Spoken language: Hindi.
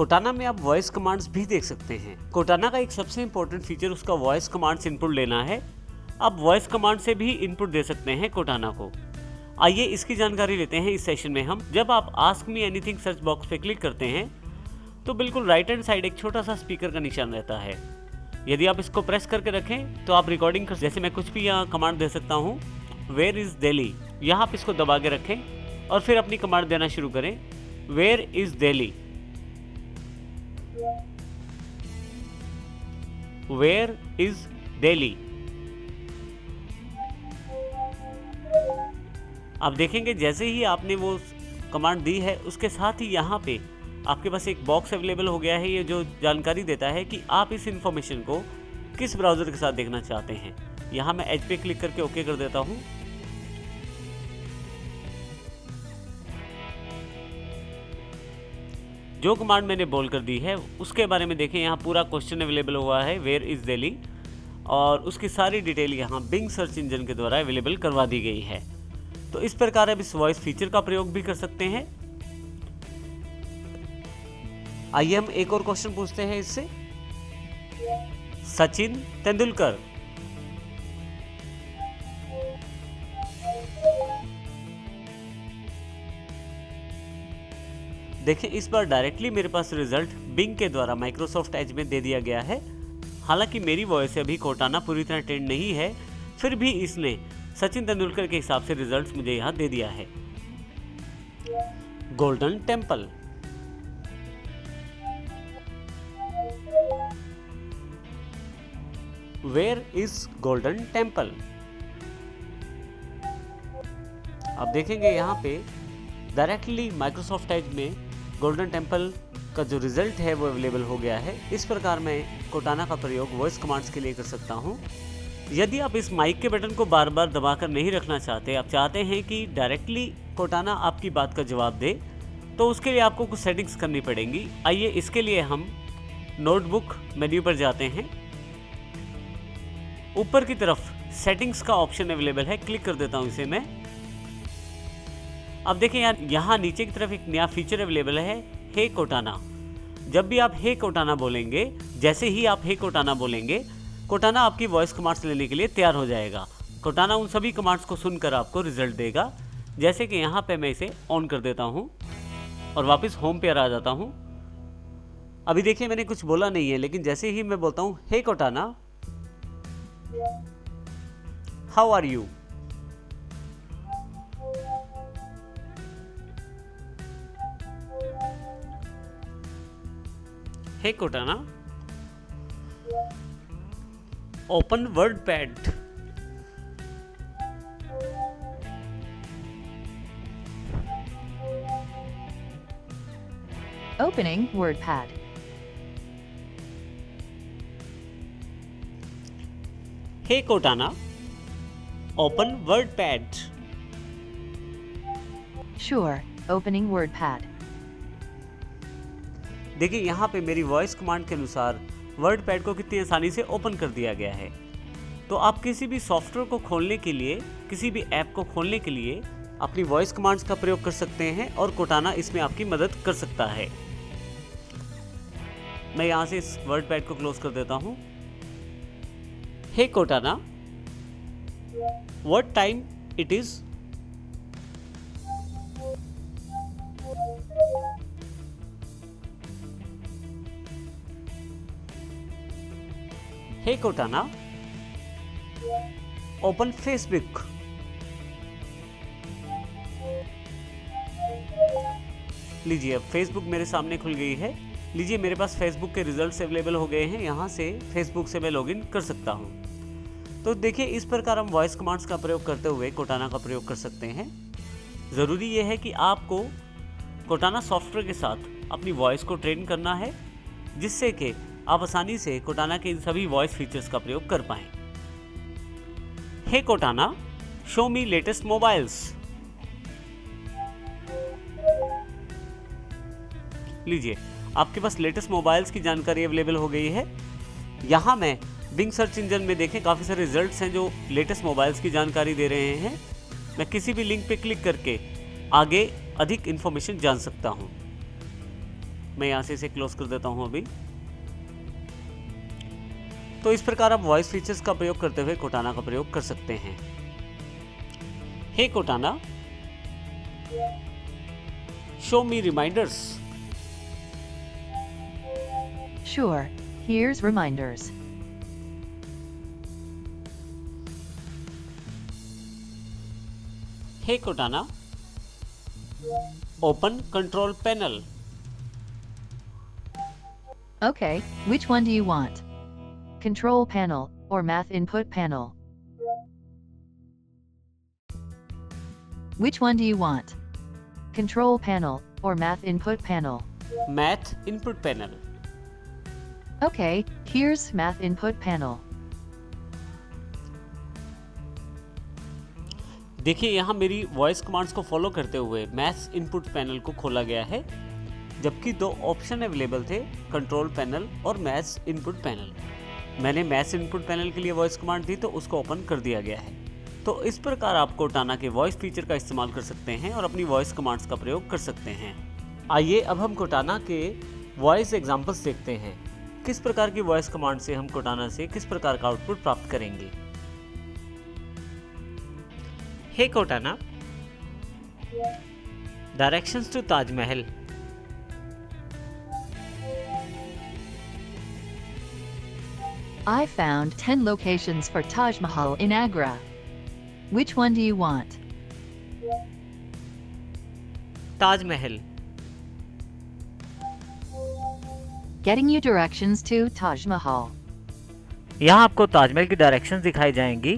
कोटाना में आप वॉइस कमांड्स भी देख सकते हैं। कोटाना का एक सबसे इम्पोर्टेंट फीचर उसका वॉइस कमांड्स इनपुट लेना है। आप वॉइस कमांड से भी इनपुट दे सकते हैं कोटाना को। आइए इसकी जानकारी लेते हैं इस सेशन में हम। जब आप ask me anything search box पे क्लिक करते हैं तो बिल्कुल राइट हैंड साइड एक छोटा सा स्पीकर का निशान रहता है। यदि आप इसको प्रेस करके रखें तो आप रिकॉर्डिंग कर, जैसे मैं कुछ भी यहाँ कमांड दे सकता हूँ, वेयर इज़ दिल्ली, यहाँ आप इसको दबा के रखें और फिर अपनी कमांड देना शुरू करें, where is Delhi, where is Delhi. आप देखेंगे जैसे ही आपने वो कमांड दी है उसके साथ ही यहाँ पे आपके पास एक बॉक्स अवेलेबल हो गया है, ये जो जानकारी देता है कि आप इस इंफॉर्मेशन को किस ब्राउज़र के साथ देखना चाहते हैं। यहाँ मैं एज पे क्लिक करके ओके कर देता हूँ। जो कमांड मैंने बोल कर दी है उसके बारे में देखें, यहाँ पूरा क्वेश्चन अवेलेबल हुआ है, वेयर इज़ दिल्ली, और उसकी सारी डिटेल यहाँ बिंग सर्च इंजन के द्वारा अवेलेबल करवा दी गई है। तो इस प्रकार आप इस वॉइस फीचर का प्रयोग भी कर सकते हैं। आइए हम एक और क्वेश्चन पूछते हैं इससे। सचिन तेंदुलकर। देखिए इस बार डायरेक्टली मेरे पास रिजल्ट बिंग के द्वारा माइक्रोसॉफ्ट एज में दे दिया गया है। हालांकि मेरी वॉइस अभी कोटाना पूरी तरह ट्रेंड नहीं है, फिर भी इसने सचिन तेंदुलकर के हिसाब से रिजल्ट्स मुझे यहां दे दिया है। Golden temple. Where is golden temple. आप देखेंगे यहाँ पे डायरेक्टली माइक्रोसॉफ्ट एज में गोल्डन टेम्पल का जो रिजल्ट है वो अवेलेबल हो गया है। इस प्रकार मैं कोटाना का प्रयोग वॉइस कमांड्स के लिए कर सकता हूँ। यदि आप इस माइक के बटन को बार बार दबाकर नहीं रखना चाहते, आप चाहते हैं कि डायरेक्टली कोटाना आपकी बात का जवाब दे, तो उसके लिए आपको कुछ सेटिंग्स करनी पड़ेंगी। आइए इसके लिए हम नोटबुक मेन्यू पर जाते हैं। ऊपर की तरफ सेटिंग्स का ऑप्शन अवेलेबल है, क्लिक कर देता हूं इसे मैं। अब देखें यार, यहाँ नीचे की तरफ एक नया फीचर अवेलेबल है, हे कोटाना। जब भी आप हे कोटाना बोलेंगे, जैसे ही आप हे कोटाना बोलेंगे, कोटाना आपकी वॉइस कमांड्स लेने के लिए तैयार हो जाएगा। कोटाना उन सभी कमांड्स को सुनकर आपको रिजल्ट देगा। जैसे कि यहाँ पे मैं इसे ऑन कर देता हूँ और वापस होम पे आ जाता हूँ। अभी देखिए मैंने कुछ बोला नहीं है, लेकिन जैसे ही मैं बोलता हूँ hey Cortana, how are you, hey Cortana, open WordPad. Opening WordPad. Hey Cortana, open WordPad. Sure, opening WordPad. देखिए यहाँ पे मेरी वॉइस कमांड के अनुसार वर्डपैड को कितनी आसानी से ओपन कर दिया गया है। तो आप किसी भी सॉफ्टवेयर को खोलने के लिए, किसी भी ऐप को खोलने के लिए अपनी वॉइस कमांड्स का प्रयोग कर सकते हैं और कोटाना इसमें आपकी मदद कर सकता है। मैं यहाँ से इस वर्डपैड को क्लोज कर देता हूँ। Hey Cortana, what time it is. Hey Cortana, open Facebook. लीजिए अब फेसबुक मेरे सामने खुल गई है। लीजिए मेरे पास फेसबुक के रिजल्ट्स अवेलेबल हो गए हैं। यहाँ से फेसबुक से मैं लॉगिन कर सकता हूँ। तो देखिए इस प्रकार हम वॉइस कमांड्स का प्रयोग करते हुए कोटाना का प्रयोग कर सकते हैं। ज़रूरी यह है कि आपको कोटाना सॉफ्टवेयर के साथ अपनी वॉइस को ट्रेन करना है, जिससे कि आप आसानी से कोटाना के इन सभी वॉइस फीचर्स का प्रयोग कर पाएं। Hey Cortana, show me latest mobiles. लीजिए आपके पास लेटेस्ट मोबाइल्स की जानकारी अवेलेबल हो गई है। यहाँ मैं बिंग सर्च इंजन में देखें काफ़ी सारे रिजल्ट्स हैं जो लेटेस्ट मोबाइल्स की जानकारी दे रहे हैं। मैं किसी भी लिंक पे क्लिक करके आगे अधिक इन्फॉर्मेशन जान सकता हूँ। मैं यहाँ से इसे क्लोज कर देता हूँ अभी। तो इस प्रकार आप वॉइस फीचर्स का प्रयोग करते हुए कोटाना का प्रयोग कर सकते हैं। Hey Cortana, show me reminders. Sure, here's reminders. Hey Cortana, open control panel. Okay, which one do you want? Control panel or math input panel? Which one do you want? Control panel or math input panel? Math input panel. Okay, here's math input panel. देखिए यहाँ मेरी वॉइस कमांड्स को फॉलो करते हुए मैथ्स इनपुट पैनल को खोला गया है, जबकि दो ऑप्शन अवेलेबल थे, कंट्रोल पैनल और मैथ्स इनपुट पैनल। मैंने मैथ्स इनपुट पैनल के लिए वॉइस कमांड दी तो उसको ओपन कर दिया गया है। तो इस प्रकार आप कोटाना के वॉइस फीचर का इस्तेमाल कर सकते हैं और अपनी वॉइस कमांड्स का प्रयोग कर सकते हैं। आइए अब हम कोटाना के वॉइस एग्जांपल्स देखते हैं। किस प्रकार की वॉइस कमांड से हम कोटाना से किस प्रकार का आउटपुट प्राप्त करेंगे। Hey Cortana, directions to Taj Mahal. I found 10 locations for Taj Mahal in Agra. Which one do you want? Taj Mahal. Getting you directions to Taj Mahal. यहाँ आपको ताजमहल की डायरेक्शंस दिखाई जाएंगी।